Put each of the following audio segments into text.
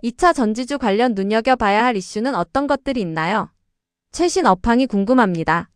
2차 전지주 관련 눈여겨봐야 할 이슈는 어떤 것들이 있나요? 최신 업황이 궁금합니다.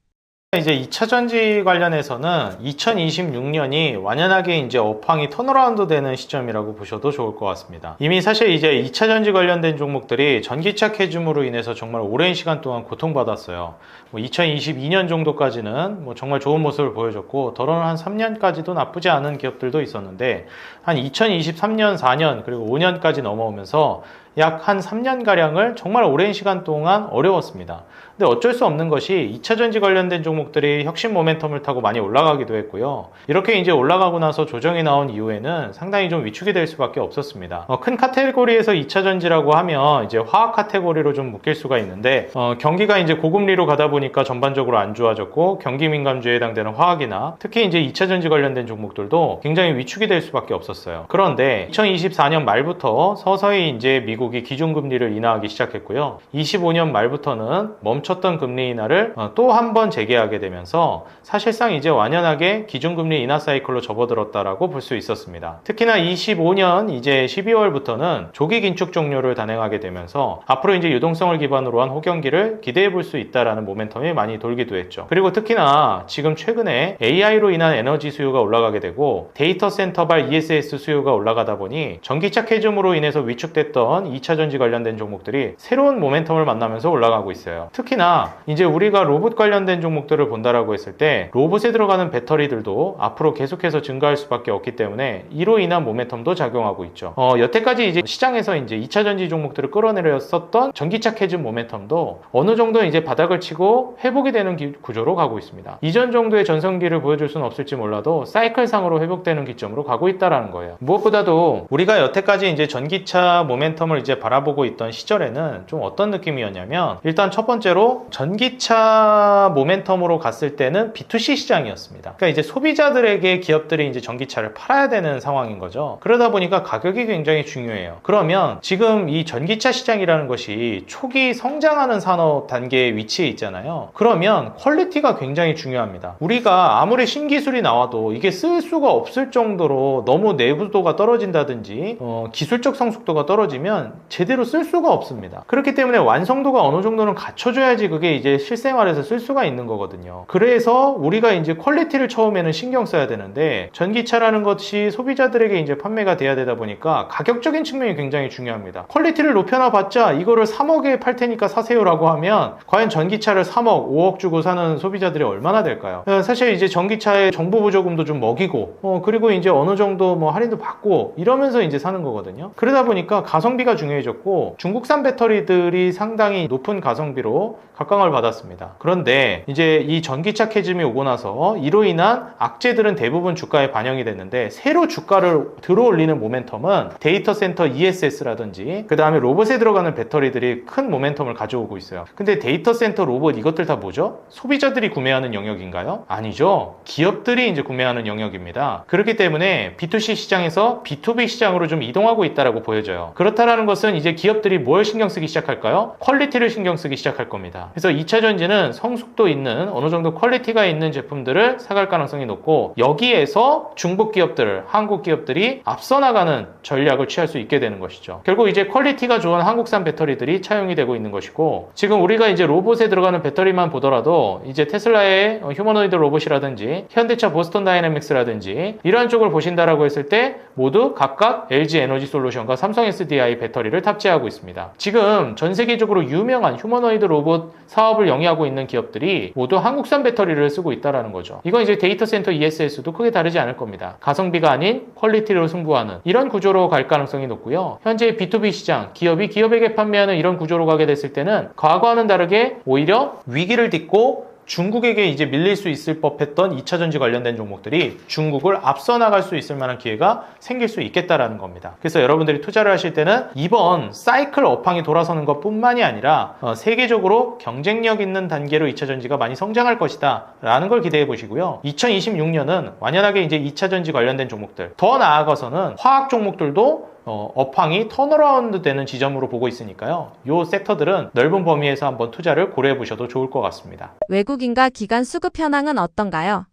이제 2차 전지 관련해서는 2026년이 완연하게 이제 업황이 턴어라운드 되는 시점이라고 보셔도 좋을 것 같습니다. 이미 사실 이제 2차 전지 관련된 종목들이 전기차 캐즘으로 인해서 정말 오랜 시간 동안 고통받았어요. 2022년 정도까지는 정말 좋은 모습을 보여줬고, 더러는 한 3년까지도 나쁘지 않은 기업들도 있었는데, 한 2023년, 4년, 그리고 5년까지 넘어오면서 약 한 3년가량을 정말 오랜 시간 동안 어려웠습니다. 근데 어쩔 수 없는 것이 2차 전지 관련된 종목들이 혁신 모멘텀을 타고 많이 올라가기도 했고요. 이렇게 이제 올라가고 나서 조정이 나온 이후에는 상당히 좀 위축이 될 수밖에 없었습니다. 큰 카테고리에서 2차 전지라고 하면 이제 화학 카테고리로 좀 묶일 수가 있는데, 경기가 이제 고금리로 가다 보니까 전반적으로 안 좋아졌고, 경기 민감주에 해당되는 화학이나 특히 이제 2차 전지 관련된 종목들도 굉장히 위축이 될 수밖에 없었어요. 그런데 2024년 말부터 서서히 이제 미국이 기준금리를 인하하기 시작했고요. 25년 말부터는 멈췄던 금리 인하를 또 한 번 재개하게 되면서 사실상 이제 완연하게 기준금리 인하 사이클로 접어들었다라고 볼 수 있었습니다. 특히나 25년 이제 12월부터는 조기 긴축 종료를 단행하게 되면서 앞으로 이제 유동성을 기반으로 한 호경기를 기대해 볼 수 있다라는 모멘텀이 많이 돌기도 했죠. 그리고 특히나 지금 최근에 AI로 인한 에너지 수요가 올라가게 되고, 데이터 센터발 ESS 수요가 올라가다 보니 전기차 캐즘으로 인해서 위축됐던 2차 전지 관련된 종목들이 새로운 모멘텀을 만나면서 올라가고 있어요. 특히나 이제 우리가 로봇 관련된 종목들을 본다라고 했을 때, 로봇에 들어가는 배터리들도 앞으로 계속해서 증가할 수밖에 없기 때문에 이로 인한 모멘텀도 작용하고 있죠. 여태까지 이제 시장에서 이제 2차 전지 종목들을 끌어내렸었던 전기차 캐즘 모멘텀도 어느 정도 이제 바닥을 치고 회복이 되는 구조로 가고 있습니다. 이전 정도의 전성기를 보여줄 수는 없을지 몰라도 사이클상으로 회복되는 기점으로 가고 있다라는 거예요. 무엇보다도 우리가 여태까지 이제 전기차 모멘텀을 이제 바라보고 있던 시절에는 좀 어떤 느낌이었냐면, 일단 첫 번째로 전기차 모멘텀으로 갔을 때는 B2C 시장이었습니다. 그러니까 이제 소비자들에게 기업들이 이제 전기차를 팔아야 되는 상황인 거죠. 그러다 보니까 가격이 굉장히 중요해요. 그러면 지금 이 전기차 시장이라는 것이 초기 성장하는 산업 단계에 위치해 있잖아요. 그러면 퀄리티가 굉장히 중요합니다. 우리가 아무리 신기술이 나와도 이게 쓸 수가 없을 정도로 너무 내구도가 떨어진다든지 기술적 성숙도가 떨어지면 제대로 쓸 수가 없습니다. 그렇기 때문에 완성도가 어느 정도는 갖춰줘야지 그게 이제 실생활에서 쓸 수가 있는 거거든요. 그래서 우리가 이제 퀄리티를 처음에는 신경 써야 되는데, 전기차라는 것이 소비자들에게 이제 판매가 돼야 되다 보니까 가격적인 측면이 굉장히 중요합니다. 퀄리티를 높여놔봤자 이거를 3억에 팔 테니까 사세요라고 하면 과연 전기차를 3억, 5억 주고 사는 소비자들이 얼마나 될까요? 사실 이제 전기차에 정부 보조금도 좀 먹이고, 그리고 이제 어느 정도 뭐 할인도 받고 이러면서 이제 사는 거거든요. 그러다 보니까 가성비가 중요해졌고, 중국산 배터리들이 상당히 높은 가성비로 각광을 받았습니다. 그런데 이제 이 전기차 캐즘이 오고 나서 이로 인한 악재들은 대부분 주가에 반영이 됐는데, 새로 주가를 들어올리는 모멘텀은 데이터 센터 ESS라든지 그 다음에 로봇에 들어가는 배터리들이 큰 모멘텀을 가져오고 있어요. 근데 데이터 센터, 로봇 이것들 다 뭐죠? 소비자들이 구매하는 영역인가요? 아니죠. 기업들이 이제 구매하는 영역입니다. 그렇기 때문에 B2C 시장에서 B2B 시장으로 좀 이동하고 있다라고 보여져요. 그렇다라는 것은 이제 기업들이 뭘 신경 쓰기 시작할까요? 퀄리티를 신경 쓰기 시작할 겁니다. 그래서 2차 전지는 성숙도 있는 어느 정도 퀄리티가 있는 제품들을 사갈 가능성이 높고, 여기에서 중국 기업들, 한국 기업들이 앞서 나가는 전략을 취할 수 있게 되는 것이죠. 결국 이제 퀄리티가 좋은 한국산 배터리들이 차용이 되고 있는 것이고, 지금 우리가 이제 로봇에 들어가는 배터리만 보더라도 이제 테슬라의 휴머노이드 로봇이라든지 현대차 보스턴 다이내믹스라든지 이러한 쪽을 보신다라고 했을 때 모두 각각 LG 에너지 솔루션과 삼성 SDI 배터리를 탑재하고 있습니다. 지금 전 세계적으로 유명한 휴머노이드 로봇 사업을 영위하고 있는 기업들이 모두 한국산 배터리를 쓰고 있다라는 거죠. 이건 이제 데이터 센터 ESS도 크게 다르지 않을 겁니다. 가성비가 아닌 퀄리티로 승부하는 이런 구조로 갈 가능성이 높고요. 현재 B2B 시장, 기업이 기업에게 판매하는 이런 구조로 가게 됐을 때는 과거와는 다르게 오히려 위기를 딛고 중국에게 이제 밀릴 수 있을 법했던 2차 전지 관련된 종목들이 중국을 앞서 나갈 수 있을 만한 기회가 생길 수 있겠다라는 겁니다. 그래서 여러분들이 투자를 하실 때는 이번 사이클 업황이 돌아서는 것 뿐만이 아니라 세계적으로 경쟁력 있는 단계로 2차 전지가 많이 성장할 것이다 라는 걸 기대해 보시고요. 2026년은 완연하게 이제 2차 전지 관련된 종목들, 더 나아가서는 화학 종목들도 업황이 턴어라운드 되는 지점으로 보고 있으니까요. 이 섹터들은 넓은 범위에서 한번 투자를 고려해 보셔도 좋을 것 같습니다. 외국인과 기관 수급 현황은 어떤가요?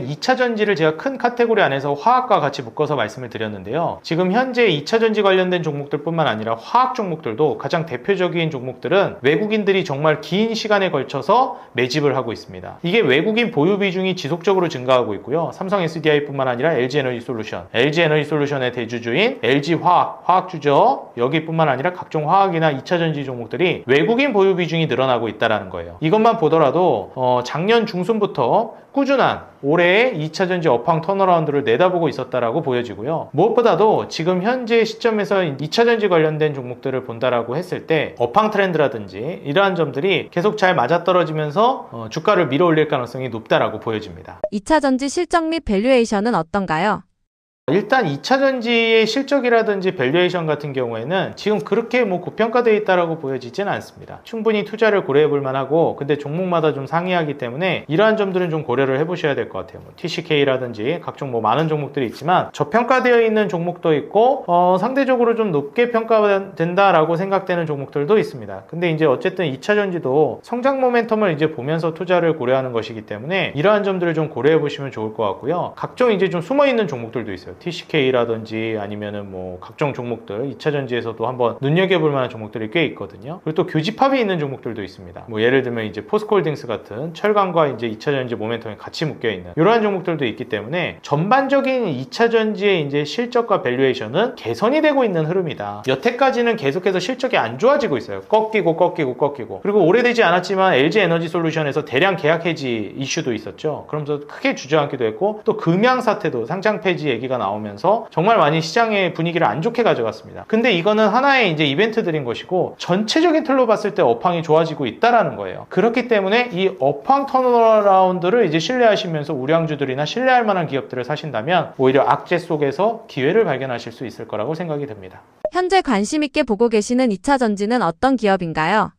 2차 전지를 제가 큰 카테고리 안에서 화학과 같이 묶어서 말씀을 드렸는데요. 지금 현재 2차 전지 관련된 종목들 뿐만 아니라 화학 종목들도 가장 대표적인 종목들은 외국인들이 정말 긴 시간에 걸쳐서 매집을 하고 있습니다. 이게 외국인 보유 비중이 지속적으로 증가하고 있고요. 삼성 SDI 뿐만 아니라 LG에너지솔루션의 대주주인 LG화학, 화학주죠. 여기뿐만 아니라 각종 화학이나 2차 전지 종목들이 외국인 보유 비중이 늘어나고 있다는 거예요. 이것만 보더라도 작년 중순부터 꾸준한 올해의 2차 전지 업황 턴어라운드를 내다보고 있었다라고 보여지고요. 무엇보다도 지금 현재 시점에서 2차 전지 관련된 종목들을 본다라고 했을 때 업황 트렌드라든지 이러한 점들이 계속 잘 맞아떨어지면서 주가를 밀어올릴 가능성이 높다라고 보여집니다. 2차 전지 실적 및 밸류에이션은 어떤가요? 일단 2차 전지의 실적이라든지 밸류에이션 같은 경우에는 지금 그렇게 고평가되어 있다라고 보여지지는 않습니다. 충분히 투자를 고려해 볼 만하고, 근데 종목마다 좀 상이하기 때문에 이러한 점들은 좀 고려를 해 보셔야 될 것 같아요. TCK라든지 각종 많은 종목들이 있지만 저평가되어 있는 종목도 있고 상대적으로 좀 높게 평가된다라고 생각되는 종목들도 있습니다. 근데 이제 어쨌든 2차 전지도 성장 모멘텀을 이제 보면서 투자를 고려하는 것이기 때문에 이러한 점들을 좀 고려해 보시면 좋을 것 같고요. 각종 이제 좀 숨어 있는 종목들도 있어요. TCK라든지 아니면은 각종 종목들 2차 전지에서도 한번 눈여겨볼 만한 종목들이 꽤 있거든요. 그리고 또 교집합이 있는 종목들도 있습니다. 예를 들면 이제 포스코홀딩스 같은 철강과 이제 2차 전지 모멘텀이 같이 묶여 있는 이러한 종목들도 있기 때문에 전반적인 2차 전지의 이제 실적과 밸류에이션은 개선이 되고 있는 흐름이다. 여태까지는 계속해서 실적이 안 좋아지고 있어요. 꺾이고. 그리고 오래되지 않았지만 LG에너지솔루션에서 대량 계약 해지 이슈도 있었죠. 그러면서 크게 주저앉기도 했고, 또 금양 사태도 상장 폐지 얘기가 나오면서 정말 많이 시장의 분위기를 안 좋게 가져갔습니다. 근데 이거는 하나의 이제 이벤트들인 것이고, 전체적인 틀로 봤을 때 업황이 좋아지고 있다라는 거예요. 그렇기 때문에 이 업황 턴어라운드를 이제 신뢰하시면서 우량주들이나 신뢰할 만한 기업들을 사신다면 오히려 악재 속에서 기회를 발견하실 수 있을 거라고 생각이 듭니다. 현재 관심 있게 보고 계시는 2차 전지는 어떤 기업인가요?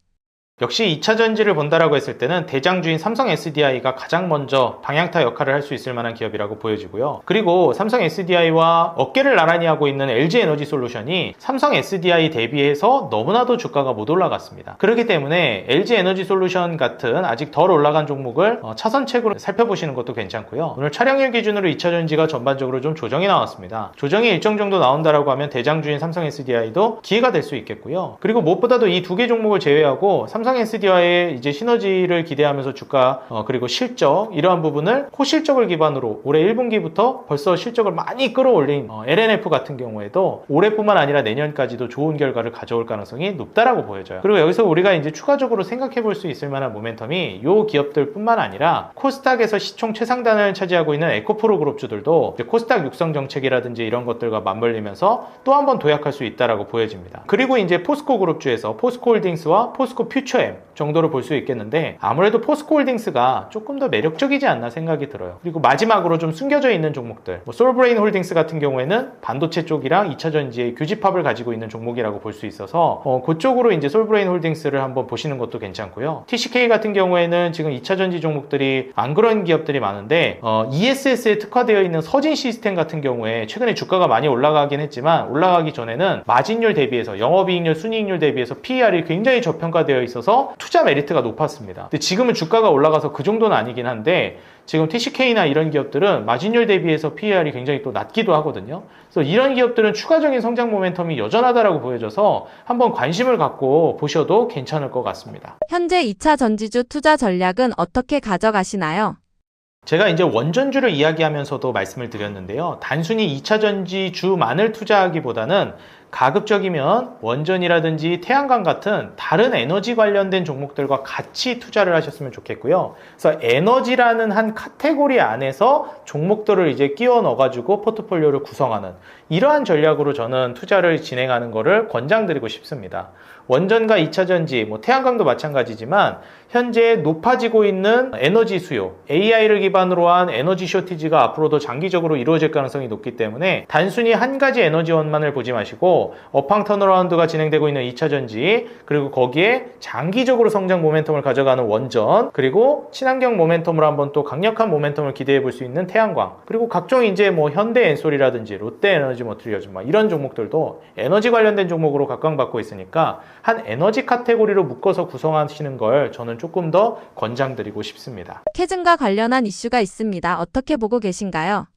역시 2차 전지를 본다라고 했을 때는 대장주인 삼성 SDI가 가장 먼저 방향타 역할을 할 수 있을 만한 기업이라고 보여지고요. 그리고 삼성 SDI와 어깨를 나란히 하고 있는 LG에너지솔루션이 삼성 SDI 대비해서 너무나도 주가가 못 올라갔습니다. 그렇기 때문에 LG에너지솔루션 같은 아직 덜 올라간 종목을 차선책으로 살펴보시는 것도 괜찮고요. 오늘 촬영일 기준으로 2차 전지가 전반적으로 좀 조정이 나왔습니다. 조정이 일정 정도 나온다라고 하면 대장주인 삼성 SDI도 기회가 될 수 있겠고요. 그리고 무엇보다도 이 두 개 종목을 제외하고 삼성 SDI와의 이제 시너지를 기대하면서 주가 그리고 실적, 이러한 부분을 코실적을 기반으로 올해 1분기부터 벌써 실적을 많이 끌어올린 LNF 같은 경우에도 올해뿐만 아니라 내년까지도 좋은 결과를 가져올 가능성이 높다라고 보여져요. 그리고 여기서 우리가 이제 추가적으로 생각해 볼 수 있을 만한 모멘텀이 이 기업들뿐만 아니라 코스닥에서 시총 최상단을 차지하고 있는 에코프로 그룹주들도 코스닥 육성 정책이라든지 이런 것들과 맞물리면서 또 한 번 도약할 수 있다라고 보여집니다. 그리고 이제 포스코 그룹주에서 포스코홀딩스와 포스코 퓨처엠 정도로 볼 수 있겠는데, 아무래도 포스코홀딩스가 조금 더 매력적이지 않나 생각이 들어요. 그리고 마지막으로 좀 숨겨져 있는 종목들, 솔브레인 홀딩스 같은 경우에는 반도체 쪽이랑 2차 전지의 교집합을 가지고 있는 종목이라고 볼 수 있어서 그쪽으로 이제 솔브레인 홀딩스를 한번 보시는 것도 괜찮고요. TCK 같은 경우에는 지금 2차 전지 종목들이 안 그런 기업들이 많은데 ESS에 특화되어 있는 서진 시스템 같은 경우에 최근에 주가가 많이 올라가긴 했지만, 올라가기 전에는 마진율 대비해서 영업이익률, 순이익률 대비해서 PER이 굉장히 저평가되어 있어서 투자 메리트가 높았습니다. 근데 지금은 주가가 올라가서 그 정도는 아니긴 한데, 지금 TCK나 이런 기업들은 마진율 대비해서 PER이 굉장히 또 낮기도 하거든요. 그래서 이런 기업들은 추가적인 성장 모멘텀이 여전하다라고 보여져서 한번 관심을 갖고 보셔도 괜찮을 것 같습니다. 현재 2차 전지주 투자 전략은 어떻게 가져가시나요? 제가 이제 원전주를 이야기하면서도 말씀을 드렸는데요. 단순히 2차 전지주만을 투자하기보다는 가급적이면 원전이라든지 태양광 같은 다른 에너지 관련된 종목들과 같이 투자를 하셨으면 좋겠고요. 그래서 에너지라는 한 카테고리 안에서 종목들을 이제 끼워 넣어가지고 포트폴리오를 구성하는 이러한 전략으로 저는 투자를 진행하는 것을 권장드리고 싶습니다. 원전과 2차 전지, 태양광도 마찬가지지만 현재 높아지고 있는 에너지 수요, AI를 기반으로 한 에너지 쇼티지가 앞으로도 장기적으로 이루어질 가능성이 높기 때문에 단순히 한 가지 에너지원만을 보지 마시고 있고 업황 턴어라운드가 진행되고 있는 2차전지, 그리고 거기에 장기적으로 성장 모멘텀을 가져가는 원전, 그리고 친환경 모멘텀을 한번 또 강력한 모멘텀을 기대해 볼 수 있는 태양광, 그리고 각종 이제 뭐 현대엔솔이라든지 롯데에너지 머티리얼즈 이런 종목들도 에너지 관련된 종목으로 각광받고 있으니까 한 에너지 카테고리로 묶어서 구성하시는 걸 저는 조금 더 권장드리고 싶습니다. 캐즘과 관련한 이슈가 있습니다. 어떻게 보고 계신가요?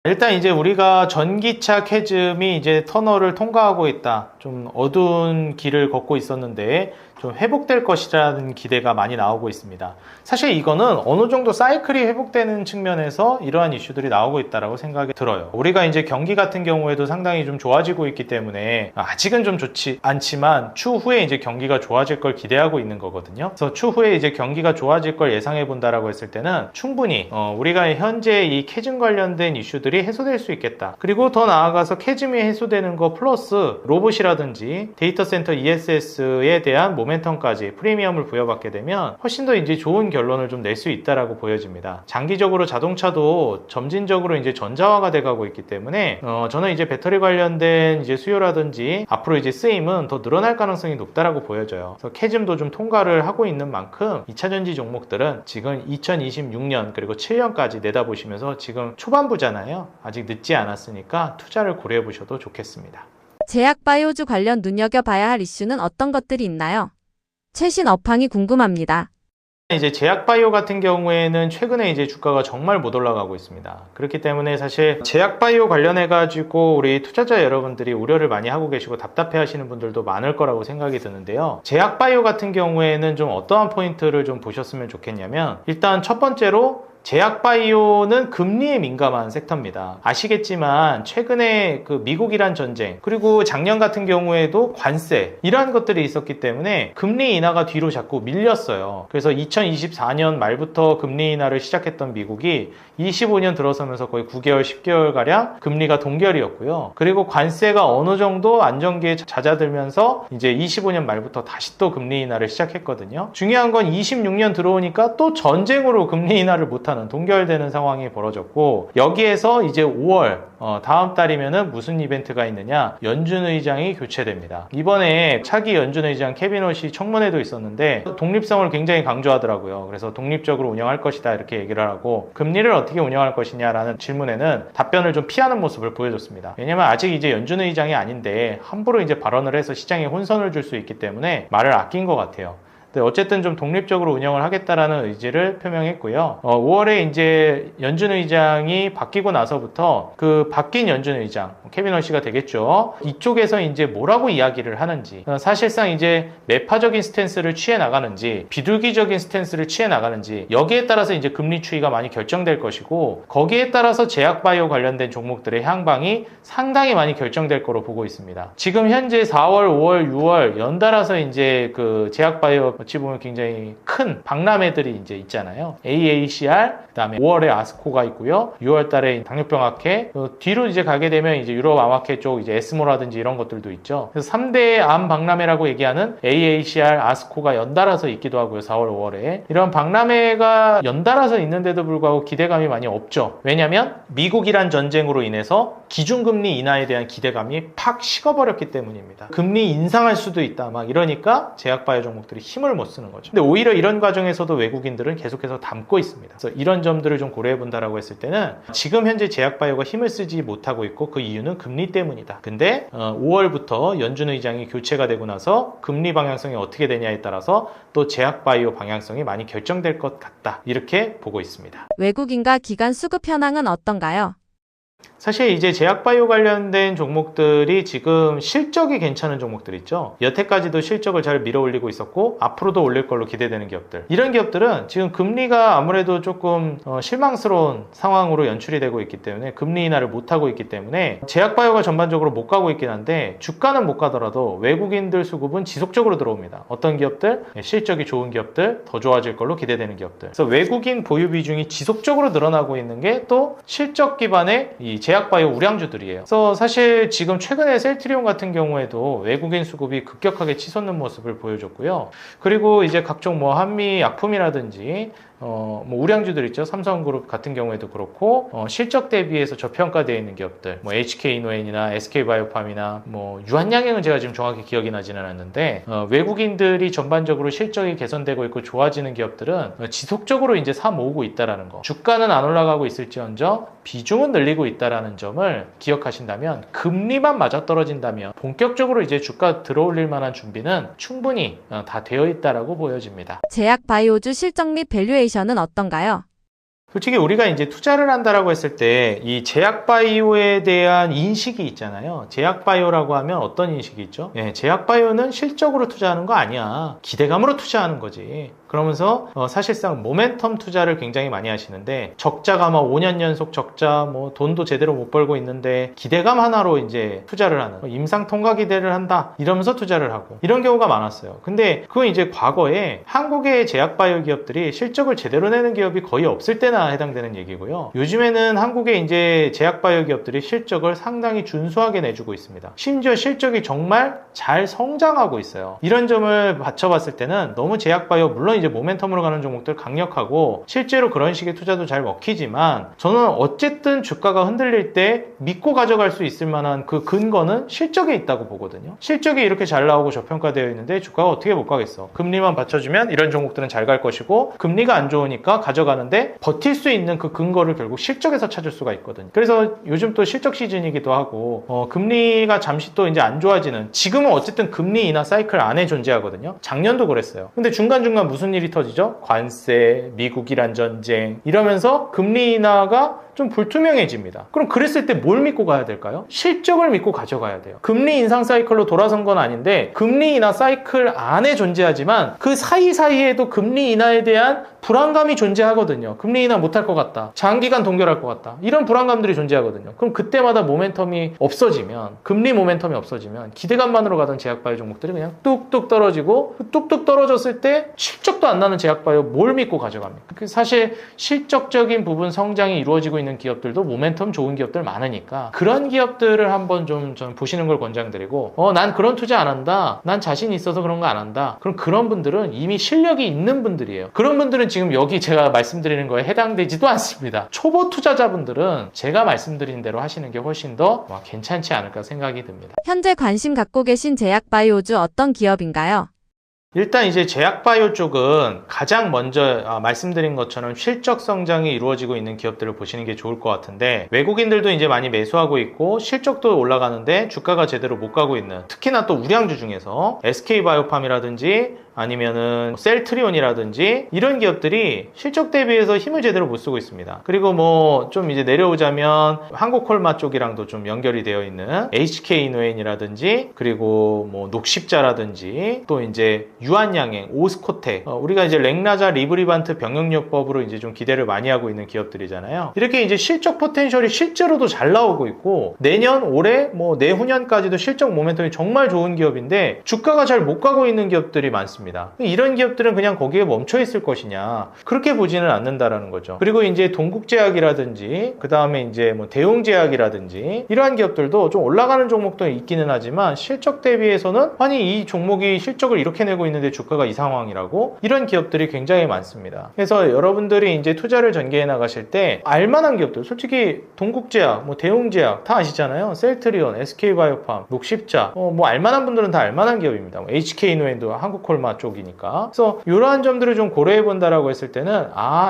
일단 이제 우리가 전기차 캐즘이 이제 터널을 통과하고 있다. 좀 어두운 길을 걷고 있었는데 좀 회복될 것이라는 기대가 많이 나오고 있습니다. 사실 이거는 어느 정도 사이클이 회복되는 측면에서 이러한 이슈들이 나오고 있다고 생각이 들어요. 우리가 이제 경기 같은 경우에도 상당히 좀 좋아지고 있기 때문에 아직은 좀 좋지 않지만 추후에 이제 경기가 좋아질 걸 기대하고 있는 거거든요. 그래서 추후에 이제 경기가 좋아질 걸 예상해 본다라고 했을 때는 충분히 우리가 현재 이 캐즘 관련된 이슈들이 해소될 수 있겠다. 그리고 더 나아가서 캐즘이 해소되는 거 플러스 로봇이라든지 데이터 센터 ESS에 대한 모멘텀까지 프리미엄을 부여받게 되면 훨씬 더 이제 좋은 결론을 좀 낼 수 있다라고 보여집니다. 장기적으로 자동차도 점진적으로 이제 전자화가 돼가고 있기 때문에 저는 이제 배터리 관련된 이제 수요라든지 앞으로 이제 쓰임은 더 늘어날 가능성이 높다라고 보여져요. 그래서 캐즘도 좀 통과를 하고 있는 만큼 2차전지 종목들은 지금 2026년 그리고 7년까지 내다보시면서 지금 초반부잖아요. 아직 늦지 않았으니까 투자를 고려해 보셔도 좋겠습니다. 제약바이오주 관련 눈여겨봐야 할 이슈는 어떤 것들이 있나요? 최신 업황이 궁금합니다. 이제 제약바이오 같은 경우에는 최근에 이제 주가가 정말 못 올라가고 있습니다. 그렇기 때문에 사실 제약바이오 관련해 가지고 우리 투자자 여러분들이 우려를 많이 하고 계시고 답답해 하시는 분들도 많을 거라고 생각이 드는데요. 제약바이오 같은 경우에는 좀 어떠한 포인트를 좀 보셨으면 좋겠냐면, 일단 첫 번째로 제약바이오는 금리에 민감한 섹터입니다. 아시겠지만 최근에 그 미국이란 전쟁, 그리고 작년 같은 경우에도 관세, 이러한 것들이 있었기 때문에 금리 인하가 뒤로 자꾸 밀렸어요. 그래서 2024년 말부터 금리 인하를 시작했던 미국이 25년 들어서면서 거의 9개월, 10개월가량 금리가 동결이었고요. 그리고 관세가 어느 정도 안정기에 잦아들면서 이제 25년 말부터 다시 또 금리 인하를 시작했거든요. 중요한 건 26년 들어오니까 또 전쟁으로 금리 인하를 못하는 동결되는 상황이 벌어졌고, 여기에서 이제 5월 다음 달이면은 무슨 이벤트가 있느냐, 연준 의장이 교체됩니다. 이번에 차기 연준 의장 케빈 홀이 청문회도 있었는데 독립성을 굉장히 강조하더라고요. 그래서 독립적으로 운영할 것이다 이렇게 얘기를 하고, 금리를 어떻게 운영할 것이냐라는 질문에는 답변을 좀 피하는 모습을 보여줬습니다. 왜냐면 아직 이제 연준 의장이 아닌데 함부로 이제 발언을 해서 시장에 혼선을 줄 수 있기 때문에 말을 아낀 것 같아요. 어쨌든 좀 독립적으로 운영을 하겠다라는 의지를 표명했고요. 5월에 이제 연준 의장이 바뀌고 나서부터 그 바뀐 연준 의장 케빈 홀씨가 되겠죠. 이쪽에서 이제 뭐라고 이야기를 하는지, 사실상 이제 매파적인 스탠스를 취해 나가는지 비둘기적인 스탠스를 취해 나가는지, 여기에 따라서 이제 금리 추이가 많이 결정될 것이고, 거기에 따라서 제약바이오 관련된 종목들의 향방이 상당히 많이 결정될 거로 보고 있습니다. 지금 현재 4월, 5월, 6월 연달아서 이제 그 제약바이오 어찌 보면 굉장히 큰 박람회들이 이제 있잖아요. AACR, 그다음에 5월에 아스코가 있고요. 6월 달에 당뇨병 학회, 뒤로 이제 가게 되면 이제 유럽 암학회 쪽 이제 에스모라든지 이런 것들도 있죠. 그래서 3대 암 박람회라고 얘기하는 AACR, 아스코가 연달아서 있기도 하고요. 4월, 5월에. 이런 박람회가 연달아서 있는데도 불구하고 기대감이 많이 없죠. 왜냐면 미국이란 전쟁으로 인해서 기준금리 인하에 대한 기대감이 팍 식어버렸기 때문입니다. 금리 인상할 수도 있다 막 이러니까 제약바이오 종목들이 힘을 못 쓰는 거죠. 근데 오히려 이런 과정에서도 외국인들은 계속해서 담고 있습니다. 그래서 이런 점들을 좀 고려해 본다라고 했을 때는 지금 현재 제약바이오가 힘을 쓰지 못하고 있고, 그 이유는 금리 때문이다. 근데 5월부터 연준 의장이 교체가 되고 나서 금리 방향성이 어떻게 되냐에 따라서 또 제약바이오 방향성이 많이 결정될 것 같다. 이렇게 보고 있습니다. 외국인과 기관 수급 현황은 어떤가요? 사실 이제 제약바이오 관련된 종목들이 지금 실적이 괜찮은 종목들 있죠. 여태까지도 실적을 잘 밀어 올리고 있었고 앞으로도 올릴 걸로 기대되는 기업들, 이런 기업들은 지금 금리가 아무래도 조금 실망스러운 상황으로 연출이 되고 있기 때문에 금리 인하를 못하고 있기 때문에 제약바이오가 전반적으로 못 가고 있긴 한데, 주가는 못 가더라도 외국인들 수급은 지속적으로 들어옵니다. 어떤 기업들? 실적이 좋은 기업들, 더 좋아질 걸로 기대되는 기업들. 그래서 외국인 보유 비중이 지속적으로 늘어나고 있는 게 또 실적 기반의 이 제약바이오 우량주들이에요. 그래서 사실 지금 최근에 셀트리온 같은 경우에도 외국인 수급이 급격하게 치솟는 모습을 보여줬고요. 그리고 이제 각종 뭐 한미 약품이라든지 뭐 우량주들 있죠. 삼성그룹 같은 경우에도 그렇고 실적 대비해서 저평가되어 있는 기업들, 뭐 HK이노엔이나 SK바이오팜이나 뭐 유한양행은 제가 지금 정확히 기억이 나지는 않는데 외국인들이 전반적으로 실적이 개선되고 있고 좋아지는 기업들은 지속적으로 이제 사 모으고 있다라는 거. 주가는 안 올라가고 있을지언정 비중은 늘리고 있다라는 점을 기억하신다면, 금리만 맞아 떨어진다면 본격적으로 이제 주가 들어올릴 만한 준비는 충분히 다 되어 있다라고 보여집니다. 제약 바이오주 실적 및 밸류에이션은 어떤가요? 솔직히 우리가 이제 투자를 한다라고 했을 때 이 제약바이오에 대한 인식이 있잖아요. 제약바이오라고 하면 어떤 인식이 있죠? 제약바이오는 실적으로 투자하는 거 아니야. 기대감으로 투자하는 거지. 그러면서 사실상 모멘텀 투자를 굉장히 많이 하시는데, 적자가 막 5년 연속 적자, 뭐 돈도 제대로 못 벌고 있는데 기대감 하나로 이제 투자를 하는, 임상 통과 기대를 한다 이러면서 투자를 하고, 이런 경우가 많았어요. 근데 그건 이제 과거에 한국의 제약바이오 기업들이 실적을 제대로 내는 기업이 거의 없을 때나 해당되는 얘기고요. 요즘에는 한국의 이제 제약바이오 기업들이 실적을 상당히 준수하게 내주고 있습니다. 심지어 실적이 정말 잘 성장하고 있어요. 이런 점을 받쳐봤을 때는 너무 제약바이오, 물론 이제 모멘텀으로 가는 종목들 강력하고 실제로 그런 식의 투자도 잘 먹히지만, 저는 어쨌든 주가가 흔들릴 때 믿고 가져갈 수 있을 만한 그 근거는 실적에 있다고 보거든요. 실적이 이렇게 잘 나오고 저평가되어 있는데 주가가 어떻게 못 가겠어. 금리만 받쳐주면 이런 종목들은 잘 갈 것이고, 금리가 안 좋으니까 가져가는데 버틸 수 있는 그 근거를 결국 실적에서 찾을 수가 있거든요. 그래서 요즘 또 실적 시즌이기도 하고 금리가 잠시 또 이제 안 좋아지는, 지금은 어쨌든 금리 인하 사이클 안에 존재하거든요. 작년도 그랬어요. 근데 중간중간 무슨 일이 터지죠? 관세, 미국-이란 전쟁 이러면서 금리 인하가 좀 불투명해집니다. 그럼 그랬을 때 뭘 믿고 가야 될까요? 실적을 믿고 가져가야 돼요. 금리 인상 사이클로 돌아선 건 아닌데 금리 인하 사이클 안에 존재하지만 그 사이사이에도 금리 인하에 대한 불안감이 존재하거든요. 금리 인하 못할 것 같다. 장기간 동결할 것 같다. 이런 불안감들이 존재하거든요. 그럼 그때마다 모멘텀이 없어지면, 금리 모멘텀이 없어지면 기대감만으로 가던 제약바이오 종목들이 그냥 뚝뚝 떨어지고, 뚝뚝 떨어졌을 때 실적도 안 나는 제약바이오 뭘 믿고 가져갑니까? 사실 실적적인 부분 성장이 이루어지고 있는 기업들도 모멘텀 좋은 기업들 많으니까 그런 기업들을 한번 좀 보시는 걸 권장드리고, 난 그런 투자 안 한다. 난 자신 있어서 그런 거 안 한다. 그럼 그런 분들은 이미 실력이 있는 분들이에요. 그런 분들은 지금 여기 제가 말씀드리는 거에 해당되지도 않습니다. 초보 투자자분들은 제가 말씀드린 대로 하시는 게 훨씬 더 괜찮지 않을까 생각이 듭니다. 현재 관심 갖고 계신 제약 바이오주 어떤 기업인가요? 일단 이제 제약바이오 쪽은 가장 먼저 말씀드린 것처럼 실적 성장이 이루어지고 있는 기업들을 보시는 게 좋을 것 같은데, 외국인들도 이제 많이 매수하고 있고 실적도 올라가는데 주가가 제대로 못 가고 있는, 특히나 또 우량주 중에서 SK바이오팜이라든지 아니면은 셀트리온이라든지 이런 기업들이 실적 대비해서 힘을 제대로 못 쓰고 있습니다. 그리고 뭐 좀 이제 내려오자면 한국콜마 쪽이랑도 좀 연결이 되어 있는 HK이노엔이라든지, 그리고 뭐 녹십자라든지, 또 이제 유한양행, 오스코텍, 우리가 이제 렉나자 리브리반트 병역요법으로 이제 좀 기대를 많이 하고 있는 기업들이잖아요. 이렇게 이제 실적 포텐셜이 실제로도 잘 나오고 있고, 내년, 올해, 뭐 내후년까지도 실적 모멘텀이 정말 좋은 기업인데 주가가 잘 못 가고 있는 기업들이 많습니다. 이런 기업들은 그냥 거기에 멈춰 있을 것이냐, 그렇게 보지는 않는다라는 거죠. 그리고 이제 동국제약이라든지, 그 다음에 이제 뭐 대웅제약이라든지 이러한 기업들도 좀 올라가는 종목도 있기는 하지만 실적 대비해서는, 아니 이 종목이 실적을 이렇게 내고 있는데 주가가 이 상황이라고, 이런 기업들이 굉장히 많습니다. 그래서 여러분들이 이제 투자를 전개해 나가실 때 알만한 기업들, 솔직히 동국제약, 뭐 대웅제약 다 아시잖아요. 셀트리온, SK바이오팜, 녹십자, 뭐 알만한 분들은 다 알만한 기업입니다. 뭐 HK이노엔도 한국콜마 쪽이니까. 그래서 이러한 점들을 좀 고려해 본다라고 했을 때는,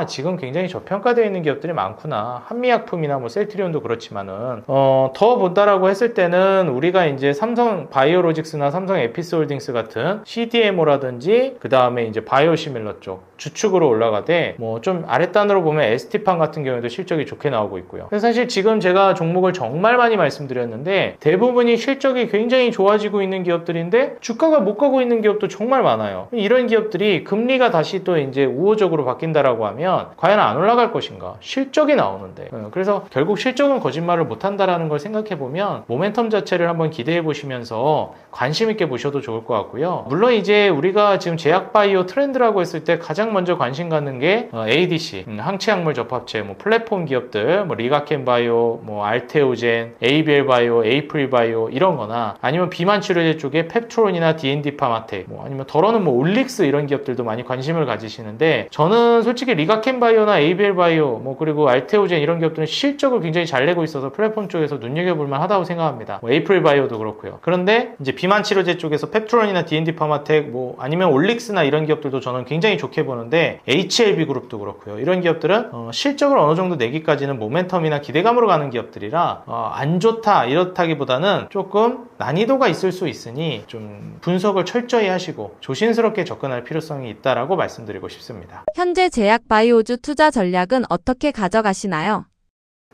지금 굉장히 저평가되어 있는 기업들이 많구나. 한미약품이나 뭐 셀트리온도 그렇지만은 더 본다라고 했을 때는 우리가 이제 삼성 바이오로직스나 삼성 에피스홀딩스 같은 CDMO라든지, 그 다음에 이제 바이오시밀러 쪽 주축으로 올라가되, 뭐 좀 아랫단으로 보면 ST팜 같은 경우에도 실적이 좋게 나오고 있고요. 그래서 사실 지금 제가 종목을 정말 많이 말씀드렸는데 대부분이 실적이 굉장히 좋아지고 있는 기업들인데 주가가 못 가고 있는 기업도 정말 많아요. 이런 기업들이 금리가 다시 또 이제 우호적으로 바뀐다라고 하면 과연 안 올라갈 것인가? 실적이 나오는데. 그래서 결국 실적은 거짓말을 못 한다라는 걸 생각해 보면 모멘텀 자체를 한번 기대해 보시면서 관심 있게 보셔도 좋을 것 같고요. 물론 이제 우리가 지금 제약바이오 트렌드라고 했을 때 가장 먼저 관심 갖는 게 ADC, 항체약물 접합체, 뭐 플랫폼 기업들, 뭐 리가켄바이오, 뭐 알테오젠, ABL바이오, 에이프릴바이오 이런 거나 아니면 비만 치료제 쪽에 펩트론이나 D&D 파마텍, 뭐 아니면 덜어는 뭐 올릭스 이런 기업들도 많이 관심을 가지시는데 저는 솔직히 리가켄바이오나 ABL바이오, 뭐 그리고 알테오젠 이런 기업들은 실적을 굉장히 잘 내고 있어서 플랫폼 쪽에서 눈여겨볼 만하다고 생각합니다. 뭐 에이프릴바이오도 그렇고요. 그런데 이제 비만 치료제 쪽에서 펩트론이나 D&D 파마텍, 뭐 아니면 올릭스나 이런 기업들도 저는 굉장히 좋게 보는데 HLB 그룹도 그렇고요. 이런 기업들은 실적을 어느 정도 내기까지는 모멘텀이나 기대감으로 가는 기업들이라 안 좋다 이렇다기보다는 조금 난이도가 있을 수 있으니 좀 분석을 철저히 하시고 조심스럽게 접근할 필요성이 있다라고 말씀드리고 싶습니다. 현재 제약바이오주 투자 전략은 어떻게 가져가시나요?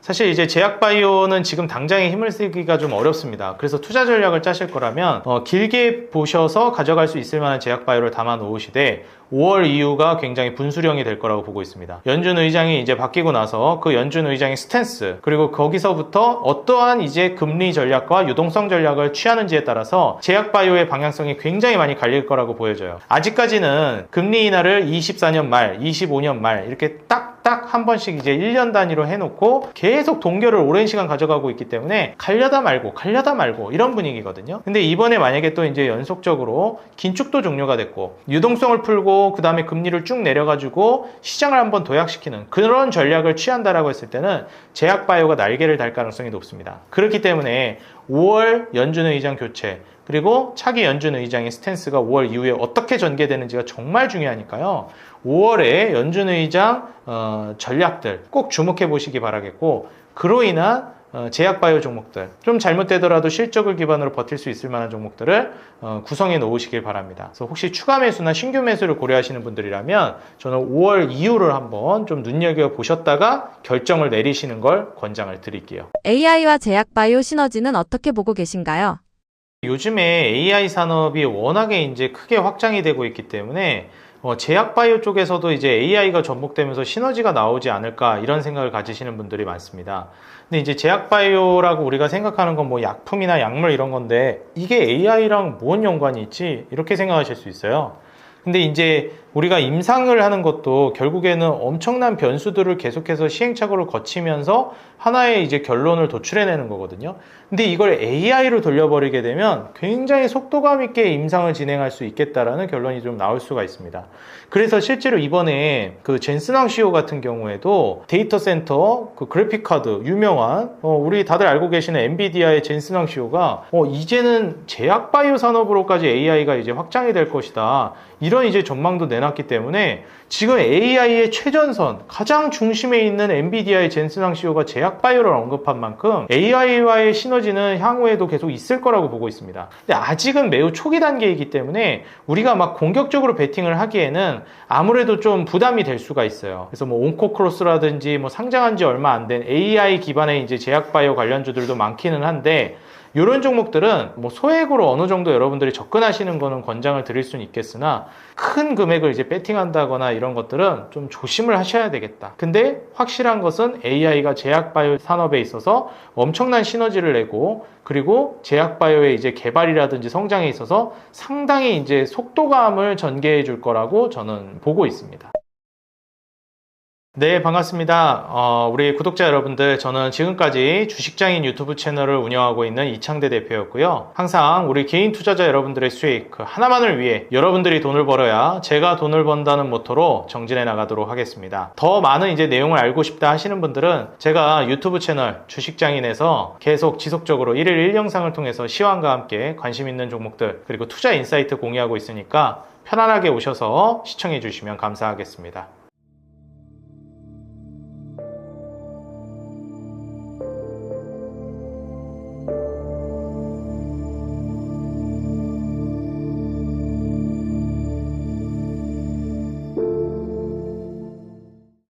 사실 이제 제약바이오는 지금 당장에 힘을 쓰기가 좀 어렵습니다. 그래서 투자 전략을 짜실 거라면 길게 보셔서 가져갈 수 있을 만한 제약바이오를 담아 놓으시되 5월 이후가 굉장히 분수령이 될 거라고 보고 있습니다. 연준 의장이 이제 바뀌고 나서 그 연준 의장의 스탠스 그리고 거기서부터 어떠한 이제 금리 전략과 유동성 전략을 취하는지에 따라서 제약바이오의 방향성이 굉장히 많이 갈릴 거라고 보여져요. 아직까지는 금리 인하를 24년 말, 25년 말 이렇게 딱 한 번씩 이제 1년 단위로 해놓고 계속 동결을 오랜 시간 가져가고 있기 때문에 갈려다 말고 이런 분위기거든요. 근데 이번에 만약에 또 이제 연속적으로 긴축도 종료가 됐고 유동성을 풀고 그 다음에 금리를 쭉 내려가지고 시장을 한번 도약시키는 그런 전략을 취한다라고 했을 때는 제약바이오가 날개를 달 가능성이 높습니다. 그렇기 때문에 5월 연준 의장 교체 그리고 차기 연준 의장의 스탠스가 5월 이후에 어떻게 전개되는지가 정말 중요하니까요. 5월에 연준 의장 전략들 꼭 주목해 보시기 바라겠고 그로 인한 제약바이오 종목들 좀 잘못되더라도 실적을 기반으로 버틸 수 있을 만한 종목들을 구성해 놓으시길 바랍니다. 그래서 혹시 추가 매수나 신규 매수를 고려하시는 분들이라면 저는 5월 이후를 한번 좀 눈여겨보셨다가 결정을 내리시는 걸 권장을 드릴게요. AI와 제약바이오 시너지는 어떻게 보고 계신가요? 요즘에 AI 산업이 워낙에 이제 크게 확장이 되고 있기 때문에 제약바이오 쪽에서도 이제 AI가 접목되면서 시너지가 나오지 않을까 이런 생각을 가지시는 분들이 많습니다. 근데 이제 제약바이오라고 우리가 생각하는 건 뭐 약품이나 약물 이런 건데 이게 AI랑 뭔 연관이 있지? 이렇게 생각하실 수 있어요. 근데 이제 우리가 임상을 하는 것도 결국에는 엄청난 변수들을 계속해서 시행착오를 거치면서 하나의 이제 결론을 도출해내는 거거든요. 근데 이걸 AI로 돌려버리게 되면 굉장히 속도감 있게 임상을 진행할 수 있겠다라는 결론이 좀 나올 수가 있습니다. 그래서 실제로 이번에 그 젠슨왕 CEO 같은 경우에도 데이터 센터 그 그래픽 카드 유명한 우리 다들 알고 계시는 엔비디아의 젠슨왕 CEO가 이제는 제약바이오 산업으로까지 AI가 이제 확장이 될 것이다. 이런 이제 전망도 내놨기 때문에 지금 AI의 최전선 가장 중심에 있는 엔비디아의 젠슨왕 CEO가 제약바이오를 언급한 만큼 AI와의 시너지는 향후에도 계속 있을 거라고 보고 있습니다. 근데 아직은 매우 초기 단계이기 때문에 우리가 막 공격적으로 베팅을 하기에는 아무래도 좀 부담이 될 수가 있어요. 그래서 뭐 온코크로스라든지 뭐 상장한 지 얼마 안 된 AI 기반의 이제 제약바이오 관련주들도 많기는 한데 이런 종목들은 뭐 소액으로 어느 정도 여러분들이 접근하시는 거는 권장을 드릴 수는 있겠으나 큰 금액을 이제 배팅한다거나 이런 것들은 좀 조심을 하셔야 되겠다. 근데 확실한 것은 AI가 제약바이오 산업에 있어서 엄청난 시너지를 내고 그리고 제약바이오의 이제 개발이라든지 성장에 있어서 상당히 이제 속도감을 전개해 줄 거라고 저는 보고 있습니다. 네, 반갑습니다. 우리 구독자 여러분들, 저는 지금까지 주식장인 유튜브 채널을 운영하고 있는 이창대 대표였고요. 항상 우리 개인 투자자 여러분들의 수익 그 하나만을 위해 여러분들이 돈을 벌어야 제가 돈을 번다는 모토로 정진해 나가도록 하겠습니다. 더 많은 이제 내용을 알고 싶다 하시는 분들은 제가 유튜브 채널 주식장인에서 계속 지속적으로 1일 1영상을 통해서 시황과 함께 관심 있는 종목들 그리고 투자 인사이트 공유하고 있으니까 편안하게 오셔서 시청해 주시면 감사하겠습니다.